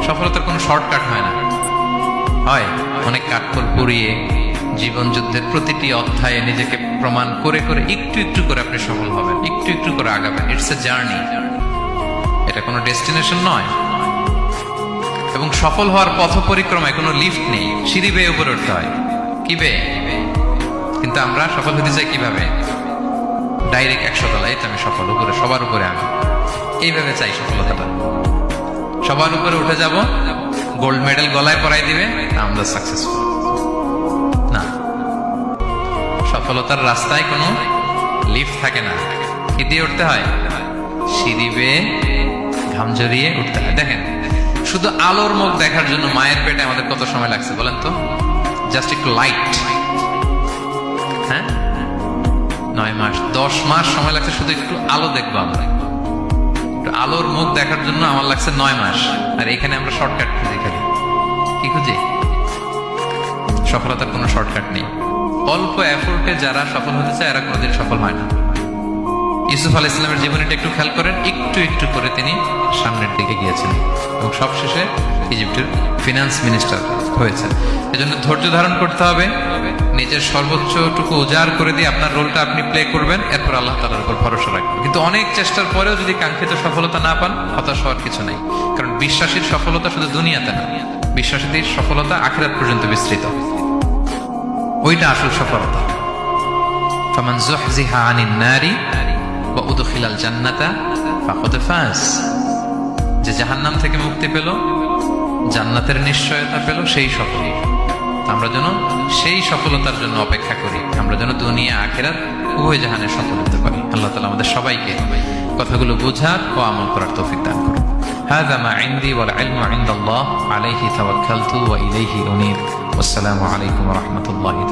সফলতার কোনো শর্টকাট হয় না, হয় অনেক কাঠখড় পুড়িয়ে জীবন যুদ্ধের প্রতিটি অধ্যায়ে নিজেকে প্রমাণ করে করে একটু একটু করে আপনি সফল হবেন, একটু একটু করে আগাবেন। ইটস এ জার্নি, এটা কোনো ডেস্টিনেশন নয়। এবং সফল হওয়ার পথ পরিক্রমায় কোনো লিফট নেই, সিঁড়ি বেয়ে উপরে উঠতে হয়। কি বেয়ে? কিন্তু আমরা সফল হতে চাই কিভাবে? ডাইরেক্ট 100 তলায় তো আমি সফল, উপরে সবার উপরে আমি, এইভাবে চাই সফলতাটা। সবার উপরে উঠে যাব, গোল্ড মেডেল গলায় পরাই দিবে, আমরা সাকসেসফুল না। সফলতার রাস্তায় কোনো লিফট থাকে না। কি দিয়ে উঠতে হয়? সিঁড়ি বেয়ে ঘাম জড়িয়ে উঠতে হয়। দেখেন, শুধু আলোর মুখ দেখার জন্য মায়ের পেটে আমাদের কত সময় লাগছে বলেন তো? জাস্ট একটু লাইট, হ্যাঁ, 9 মাস 10 মাস সময় লাগছে শুধু একটু আলো দেখবো আমরা। একটু আলোর মুখ দেখার জন্য আমার লাগছে 9 মাস। আর এখানে আমরা শর্টকাট খুঁজি, খালি কি খুঁজি? সফলতার কোনো শর্টকাট নেই। অল্প এফোর্টে যারা সফল হতে চায় এরা কোনোদিন সফল হয় না। ইউসুফ আলাইহিস সালামের জীবনীটা একটু খেয়াল করেন, একটু একটু করে তিনি সামনের দিকে গিয়েছেন এবং সবশেষে ইজিপ্টের ফিনান্স মিনিস্টার হয়েছে। এজন্য ধৈর্য ধারণ করতে হবে, নিজের সর্বোচ্চটুকু উজাড় করে দিয়ে আপনার রোলটা আপনি প্লে করবেন, এরপর আল্লাহ তাআলার উপর ভরসা রাখবেন। কিন্তু অনেক চেষ্টার পরেও যদি কাঙ্ক্ষিত সফলতা না পান, হতাশ হওয়ার কিছু নাই। কারণ বিশ্বাসীর সফলতা শুধু দুনিয়াতে না, বিশ্বাসীদের সফলতা আখিরাত পর্যন্ত বিস্তৃত। ওইটা আসল সফলতা। ফামান যুহজিহা আনিন নারি ওয়া উদখিলাল জান্নাতা ফাকাদ ফাজ। যে জাহান্নাম থেকে মুক্তি পেল, জান্নাতের নিশ্চয়তা পেল, সেই সফল। আমরা যেন সেই সফলতার জন্য অপেক্ষা করি, আমরা যেন দুনিয়া আখিরাত উভয় জাহানে সফল হতে পারি। আল্লাহ তাআলা আমাদের সবাইকে কথাগুলো বোঝার ও আমল করার তৌফিক দান করুন। হাযা মা ইনদি ওয়াল ইলমু ইনদাল্লাহ আলাইহি তাওয়াক্কালতু ওয়া ইলাইহি উনীব। ওয়াসসালামু আলাইকুম ওয়া রাহমাতুল্লাহি